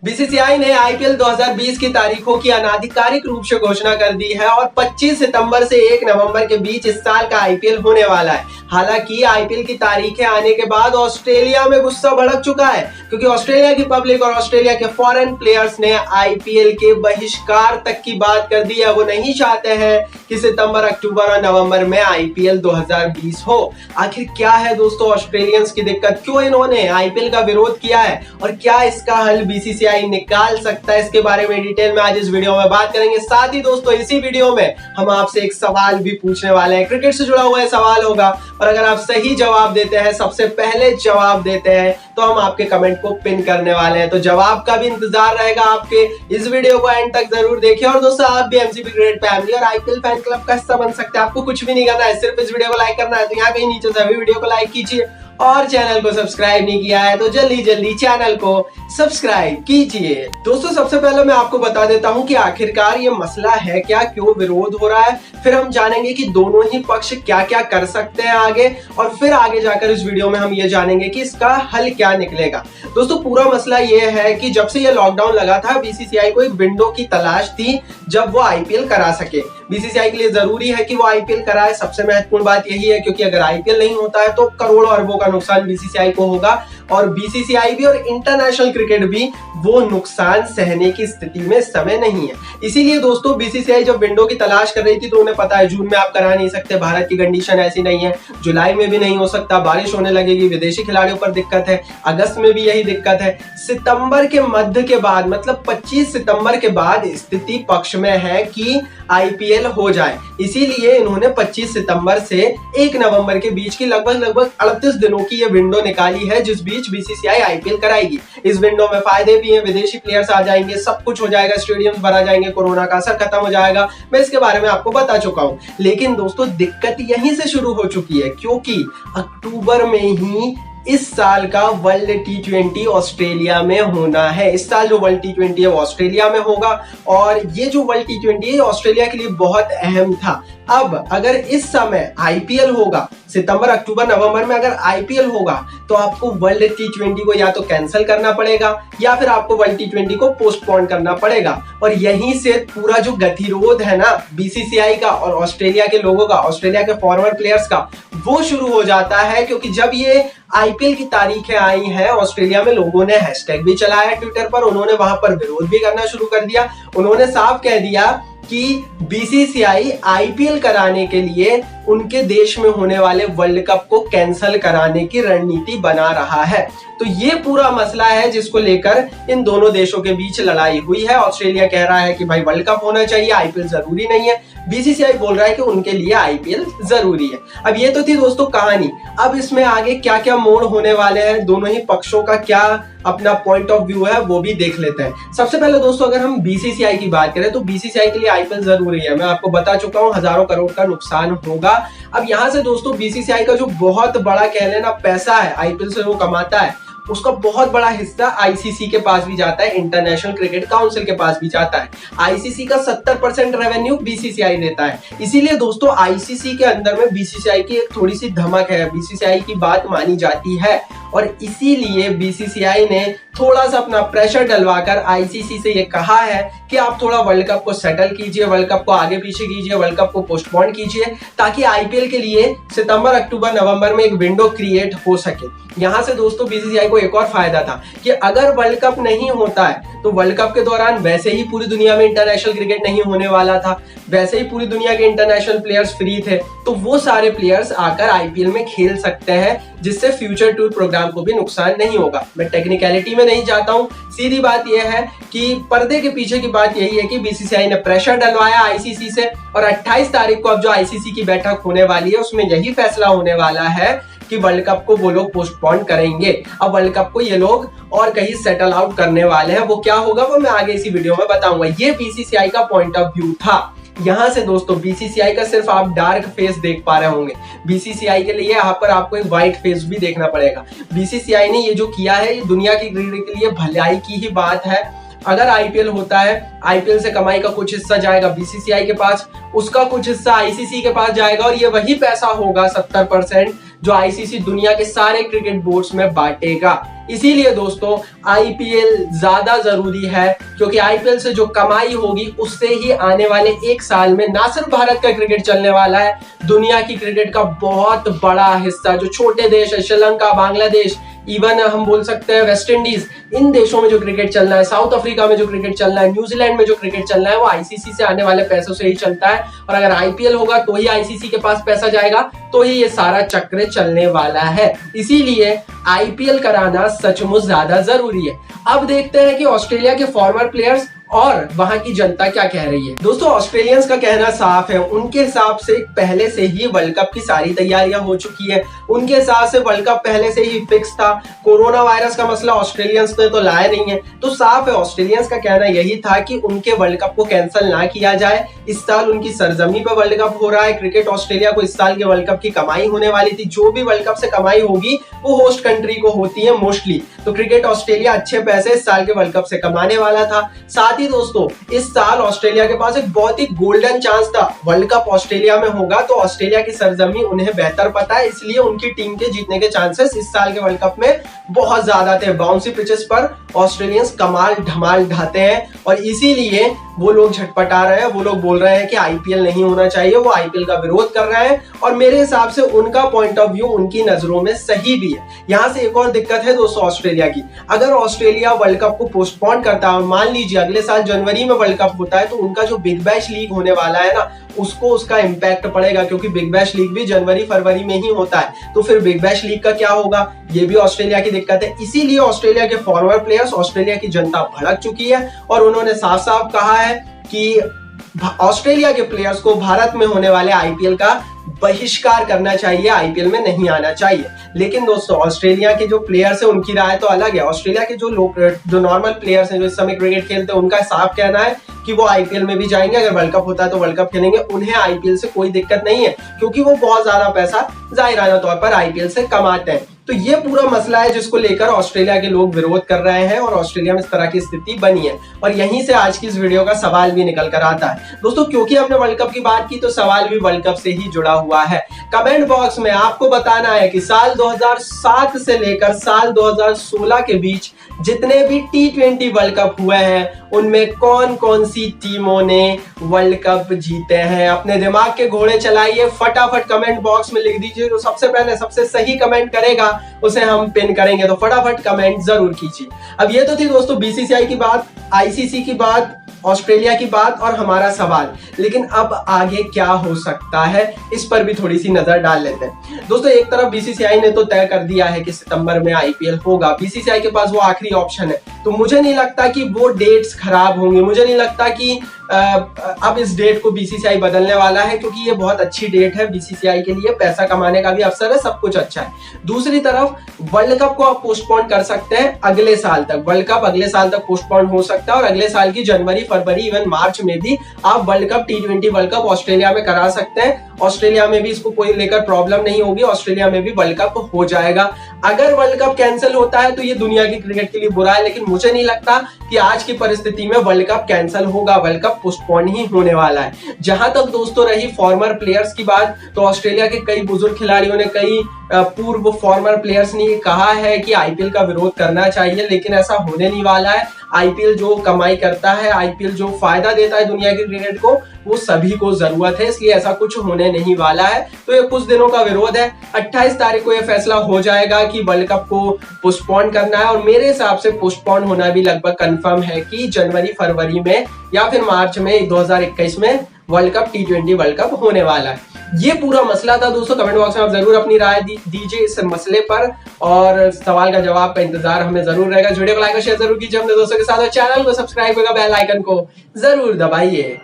BCCI ने IPL 2020 की तारीखों की अनाधिकारिक रूप से घोषणा कर दी है और 25 सितंबर से 1 नवंबर के बीच इस साल का आईपीएल होने वाला है। हालांकि आईपीएल की तारीखें आने के बाद ऑस्ट्रेलिया में गुस्सा भड़क चुका है, क्योंकि ऑस्ट्रेलिया की पब्लिक और ऑस्ट्रेलिया के फॉरेन प्लेयर्स ने आईपीएल के बहिष्कार तक की बात कर दी है। वो नहीं चाहते हैं कि सितंबर, अक्टूबर और नवंबर में आईपीएल 2020 हो। आखिर क्या है दोस्तों ऑस्ट्रेलियंस की दिक्कत, क्यों इन्होंने आईपीएल का विरोध किया है और क्या इसका हल बीसीसीआई निकाल सकता है, इसके बारे में डिटेल में आज इस वीडियो में बात करेंगे। साथ ही दोस्तों इसी वीडियो में हम आपसे एक सवाल भी पूछने वाले हैं, क्रिकेट से जुड़ा हुआ सवाल होगा और अगर आप सही जवाब देते हैं, सबसे पहले जवाब देते हैं, तो हम आपके कमेंट को पिन करने वाले हैं। तो जवाब का भी इंतजार रहेगा आपके, इस वीडियो को एंड तक जरूर देखिए। और दोस्तों आप भी एमसीपी क्रिकेट फैमिली और आईपीएल फैन क्लब का हिस्सा बन सकते हैं। आपको कुछ भी नहीं करना है, सिर्फ इस वीडियो को लाइक करना है। तो यहाँ कहीं नीचे से वीडियो को लाइक कीजिए और चैनल को सब्सक्राइब नहीं किया है तो जल्दी जल्दी चैनल को सब्सक्राइब कीजिए। दोस्तों सबसे पहले मैं आपको बता देता हूं कि आखिरकार ये मसला है क्या, क्यों विरोध हो रहा है, फिर हम जानेंगे कि दोनों ही पक्ष क्या क्या कर सकते हैं आगे, और फिर आगे जाकर इस वीडियो में हम ये जानेंगे कि इसका हल क्या निकलेगा। दोस्तों पूरा मसला ये है कि जब से ये लॉकडाउन लगा था, बीसीसीआई को एक विंडो की तलाश थी जब वो आईपीएल करा सके। बीसीसीआई के लिए जरूरी है कि वो आईपीएल कराए, सबसे महत्वपूर्ण बात यही है, क्योंकि अगर आईपीएल नहीं होता है तो करोड़ों अरबों का नुकसान बीसीसीआई को होगा और बीसीसीआई भी और इंटरनेशनल क्रिकेट भी वो नुकसान सहने की स्थिति में इस समय नहीं है। इसीलिए दोस्तों बीसीसीआई जब विंडो की तलाश कर रही थी तो उन्हें पता है जून में आप करा नहीं सकते, भारत की कंडीशन ऐसी नहीं है, जुलाई में भी नहीं हो सकता, बारिश होने लगेगी, विदेशी खिलाड़ियों पर दिक्कत है, अगस्त में भी यही दिक्कत है। सितंबर के मध्य के बाद मतलब 25 सितंबर के बाद स्थिति पक्ष में है कि आईपीएल हो जाए। इसीलिए इन्होंने 25 सितंबर से 1 नवंबर के बीच की लगभग 38 दिनों की ये विंडो निकाली है, जिस बीच बीसीसीआई आईपीएल कराएगी। इस विंडो में फायदे भी हैं, विदेशी प्लेयर्स आ जाएंगे, सब कुछ हो जाएगा, स्टेडियम्स भरा जाएंगे, कोरोना का असर खत्म हो जाएगा। मैं इसके बारे में आपको बता चुका हूं। लेकिन दोस्तों दिक्कत यहीं से शुरू हो चुकी है, क्योंकि अक्टूबर में ही इस साल का वर्ल्ड टी20 ऑस्ट्रेलिया में होना है। इस साल जो वर्ल्ड टी20 है वो ऑस्ट्रेलिया में होगा और ये जो वर्ल्ड टी20 है ऑस्ट्रेलिया के लिए बहुत अहम था। अब अगर इस समय आईपीएल होगा, सितंबर, अक्टूबर, नवंबर में अगर आईपीएल होगा तो आपको वर्ल्ड टी20 को या तो कैंसिल करना पड़ेगा या फिर आपको वर्ल्ड टी20 को पोस्टपोन करना पड़ेगा। और यहीं से पूरा जो गतिरोध है ना बीसीसीआई का और ऑस्ट्रेलिया के लोगों का, ऑस्ट्रेलिया के फॉरवर्ड प्लेयर्स का, वो शुरू हो जाता है। क्योंकि जब ये आईपीएल की तारीखें आई हैं, ऑस्ट्रेलिया में लोगों ने हैशटैग भी चलाया ट्विटर पर, उन्होंने वहां पर विरोध भी करना शुरू कर दिया। उन्होंने साफ कह दिया कि बीसीसीआई आईपीएल कराने के लिए उनके देश में होने वाले वर्ल्ड कप को कैंसिल कराने की रणनीति बना रहा है। तो ये पूरा मसला है जिसको लेकर इन दोनों देशों के बीच लड़ाई हुई है। ऑस्ट्रेलिया कह रहा है कि भाई वर्ल्ड कप होना चाहिए, आईपीएल जरूरी नहीं है। बीसीसीआई बोल रहा है कि उनके लिए आईपीएल जरूरी है। अब ये तो थी दोस्तों कहानी। अब इसमें आगे क्या क्या मोड़ होने वाले हैं, दोनों ही पक्षों का क्या अपना पॉइंट ऑफ व्यू है वो भी देख लेते हैं। सबसे पहले दोस्तों अगर हम बीसीसीआई की बात करें तो बीसीसीआई के लिए आईपीएल जरूरी है। मैं आपको बता चुका हूं हजारों करोड़ का नुकसान होगा। अब यहां से दोस्तों बीसीसीआई का जो बहुत बड़ा कह लेना पैसा है आईपीएल से वो कमाता है, उसका बहुत बड़ा हिस्सा आईसीसी के पास भी जाता है, इंटरनेशनल क्रिकेट काउंसिल के पास भी जाता है। आईसीसी का 70% रेवेन्यू बीसीसीआई देता है। इसीलिए दोस्तों आईसीसी के अंदर में बीसीसीआई की एक थोड़ी सी धमक है, बीसीसीआई की बात मानी जाती है और इसीलिए बीसीसीआई ने थोड़ा सा अपना प्रेशर डलवाकर आईसीसी से ये कहा है कि आप थोड़ा वर्ल्ड कप को सेटल कीजिए, वर्ल्ड कप को आगे पीछे कीजिए, वर्ल्ड कप को पोस्टपोन कीजिए, ताकि आईपीएल के लिए सितंबर, अक्टूबर, नवंबर में एक विंडो क्रिएट हो सके। यहां से दोस्तों बीसीसीआई को एक और फायदा था कि अगर वर्ल्ड कप नहीं होता है तो वर्ल्ड कप के दौरान वैसे ही पूरी दुनिया में इंटरनेशनल क्रिकेट नहीं होने वाला था, वैसे ही पूरी दुनिया के इंटरनेशनल प्लेयर्स फ्री थे, तो वो सारे प्लेयर्स आकर आईपीएल में खेल सकते हैं, जिससे फ्यूचर टूर प्रोग्राम को भी नुकसान नहीं होगा। मैं टेक्निकलिटी में नहीं जाता हूं, सीधी बात यह है कि पर्दे के पीछे की बात यही है कि बीसीसीआई ने प्रेशर डलवाया आईसीसी से और 28 तारीख को अब जो आईसीसी की बैठक होने वाली है उसमें यही फैसला होने वाला है कि वर्ल्ड कप को वो लोग पोस्टपोन करेंगे। अब वर्ल्ड कप को ये लोग और कहीं सेटल आउट करने वाले हैं, वो क्या होगा वो मैं आगे इसी वीडियो में बताऊंगा। ये बीसीसीआई का पॉइंट ऑफ व्यू था। यहां से दोस्तों बीसीसीआई का सिर्फ आप डार्क फेस देख पा रहे होंगे, बीसीसीआई के लिए यहाँ पर आपको एक व्हाइट फेस भी देखना पड़ेगा। बीसीसीआई ने ये जो किया है ये दुनिया की क्रिकेट के लिए भलाई की ही बात है। अगर आईपीएल होता है, आईपीएल से कमाई का कुछ हिस्सा जाएगा बीसीसीआई के पास, उसका कुछ हिस्सा आईसीसी के पास जाएगा और ये वही पैसा होगा 70% जो आईसीसी दुनिया के सारे क्रिकेट बोर्ड्स में बांटेगा। इसीलिए दोस्तों आईपीएल ज्यादा जरूरी है, क्योंकि आईपीएल से जो कमाई होगी उससे ही आने वाले एक साल में ना सिर्फ भारत का क्रिकेट चलने वाला है, दुनिया की क्रिकेट का बहुत बड़ा हिस्सा जो छोटे देश है, श्रीलंका, बांग्लादेश, इवन हम बोल सकते हैं वेस्ट इंडीज, इन देशों में जो क्रिकेट चल रहा है, साउथ अफ्रीका में जो क्रिकेट चल रहा है, न्यूजीलैंड में जो क्रिकेट चल रहा है, वो आईसीसी से आने वाले पैसों से ही चलता है। और अगर आईपीएल होगा तो ही आईसीसी के पास पैसा जाएगा, तो ही ये सारा चक्र चलने वाला है। इसीलिए आईपीएल कराना सचमुच ज्यादा जरूरी है। अब देखते हैं कि ऑस्ट्रेलिया के फॉर्मर प्लेयर्स और वहां की जनता क्या कह रही है। दोस्तों ऑस्ट्रेलियंस का कहना साफ है, उनके हिसाब से पहले से ही वर्ल्ड कप की सारी तैयारियां हो चुकी है। उनके हिसाब से वर्ल्ड कप पहले से ही फिक्स था। कोरोना वायरस का मसला ऑस्ट्रेलियंस ने तो लाया नहीं है, तो साफ है ऑस्ट्रेलियंस का कहना यही था कि उनके वर्ल्ड कप को कैंसिल ना किया जाए। इस साल उनकी सरजमी पर वर्ल्ड कप हो रहा है। क्रिकेट ऑस्ट्रेलिया को इस साल के वर्ल्ड कप की कमाई होने वाली थी। जो भी वर्ल्ड कप से कमाई होगी वो होस्ट कंट्री को होती है मोस्टली, तो क्रिकेट ऑस्ट्रेलिया अच्छे पैसे इस साल के वर्ल्ड कप से कमाने वाला था। साथ ही दोस्तों इस साल ऑस्ट्रेलिया के पास एक बहुत ही गोल्डन चांस था, वर्ल्ड कप ऑस्ट्रेलिया में होगा, तो ऑस्ट्रेलिया की सरजमी उन्हें बेहतर पता है, इसलिए उनकी टीम के जीतने के चांसेस इस साल के वर्ल्ड कप में बहुत ज्यादा थे। बाउंसी पिचेस पर ऑस्ट्रेलियंस कमाल धमाल ढाते हैं और इसीलिए वो लोग झटपटा रहे हैं, वो लोग बोल रहे हैं कि आईपीएल नहीं होना चाहिए, वो आईपीएल का विरोध कर रहे हैं। और मेरे हिसाब से उनका पॉइंट ऑफ व्यू उनकी नजरों में सही भी है। यहाँ से एक और दिक्कत है दोस्तों ऑस्ट्रेलिया की, अगर ऑस्ट्रेलिया वर्ल्ड कप को पोस्टपोन करता है, मान लीजिए अगले साल जनवरी में वर्ल्ड कप होता है, तो उनका जो बिग बैश लीग होने वाला है ना, उसको उसका इंपैक्ट पड़ेगा, क्योंकि बिग बैश लीग भी जनवरी फरवरी में ही होता है। तो फिर बिग बैश लीग का क्या होगा, ये भी ऑस्ट्रेलिया की दिक्कत है। इसीलिए ऑस्ट्रेलिया के फॉरवर्ड प्लेयर्स, ऑस्ट्रेलिया की जनता भड़क चुकी है और उन्होंने साफ साफ कहा है कि ऑस्ट्रेलिया के प्लेयर्स को भारत में होने वाले आईपीएल का बहिष्कार करना चाहिए, आईपीएल में नहीं आना चाहिए। लेकिन दोस्तों ऑस्ट्रेलिया के जो प्लेयर्स हैं उनकी राय तो अलग है। ऑस्ट्रेलिया के जो नॉर्मल प्लेयर्स हैं जो इस समय क्रिकेट खेलते हैं, उनका साफ कहना है कि वो आईपीएल में भी जाएंगे, अगर वर्ल्ड कप होता है तो वर्ल्ड कप खेलेंगे, उन्हें आईपीएल से कोई दिक्कत नहीं है, क्योंकि वो बहुत ज्यादा पैसा जाहिराना तौर पर आईपीएल से कमाते हैं। तो ये पूरा मसला है जिसको लेकर ऑस्ट्रेलिया के लोग विरोध कर रहे हैं और ऑस्ट्रेलिया में इस तरह की स्थिति बनी है। और यहीं से आज की इस वीडियो का सवाल भी निकल कर आता है दोस्तों, क्योंकि हमने वर्ल्ड कप की बात की तो सवाल भी वर्ल्ड कप से ही जुड़ा हुआ है। कमेंट बॉक्स में आपको बताना है कि साल 2007 से लेकर साल 2016 के बीच जितने भी T20 वर्ल्ड कप हुए हैं उनमें कौन कौन सी टीमों ने वर्ल्ड कप जीते हैं। अपने दिमाग के घोड़े चलाइए, फटाफट कमेंट बॉक्स में लिख दीजिए। जो सबसे पहले सबसे सही कमेंट करेगा उसे हम पिन करेंगे, तो फटाफट कमेंट जरूर कीजिए। अब ये तो थी दोस्तों बीसीसीआई की बात, आईसीसी की बात, ऑस्ट्रेलिया की बात और हमारा सवाल। लेकिन अब आगे क्या हो सकता है इस पर भी थोड़ी सी नजर डाल लेते हैं। दोस्तों एक तरफ बीसीसीआई ने तो तय कर दिया है कि सितंबर में आईपीएल होगा, बीसीसीआई के पास वो आखिरी ऑप्शन है, तो मुझे नहीं लगता कि वो डेट्स खराब होंगे। मुझे नहीं लगता कि अब इस डेट को बीसीसीआई बदलने वाला है, क्योंकि ये बहुत अच्छी डेट है बीसीसीआई के लिए, पैसा कमाने का भी अवसर है, सब कुछ अच्छा है। दूसरी तरफ वर्ल्ड कप को आप पोस्टपोन कर सकते हैं अगले साल तक, वर्ल्ड कप अगले साल तक पोस्टपोन हो सकता है और अगले साल की जनवरी फरवरी इवन मार्च में भी आप world cup T20 world cup Australia में करा सकते हैं। ऑस्ट्रेलिया में भी इसको कोई लेकर प्रॉब्लम नहीं होगी, ऑस्ट्रेलिया में भी वर्ल्ड कप हो जाएगा। अगर वर्ल्ड कप कैंसिल होता है तो ये दुनिया की क्रिकेट के लिए बुरा है, लेकिन मुझे नहीं लगता कि आज की परिस्थिति में वर्ल्ड कप कैंसिल होगा, वर्ल्ड कप पोस्टपोन ही होने वाला है। जहां तक दोस्तों रही फॉर्मर प्लेयर्स की बात, तो ऑस्ट्रेलिया के कई बुजुर्ग खिलाड़ियों ने, कई पूर्व फॉर्मर प्लेयर्स ने कहा है कि आईपीएल का विरोध करना चाहिए, लेकिन ऐसा होने नहीं वाला है। आईपीएल जो कमाई करता है, आईपीएल जो फायदा देता है दुनिया की क्रिकेट को, वो सभी को जरूरत है, इसलिए ऐसा कुछ होने नहीं वाला है। तो ये कुछ दिनों का विरोध है। 28 तारीख को ये फैसला हो जाएगा कि वर्ल्ड कप को पोस्टपोन करना है और मेरे हिसाब से पोस्टपोन होना भी लगभग कंफर्म है कि जनवरी फरवरी में या फिर मार्च में 2021 में world cup T20 world cup होने वाला है। ये पूरा मसला था दोस्तों। कमेंट बॉक्स में आप जरूर अपनी राय दीजिए इस मसले पर और सवाल का जवाब का इंतजार हमें जरूर रहेगा। वीडियो को लाइक और शेयर जरूर कीजिए अपने दोस्तों के साथ और चैनल को सब्सक्राइब करके बेल आइकन को जरूर दबाइए।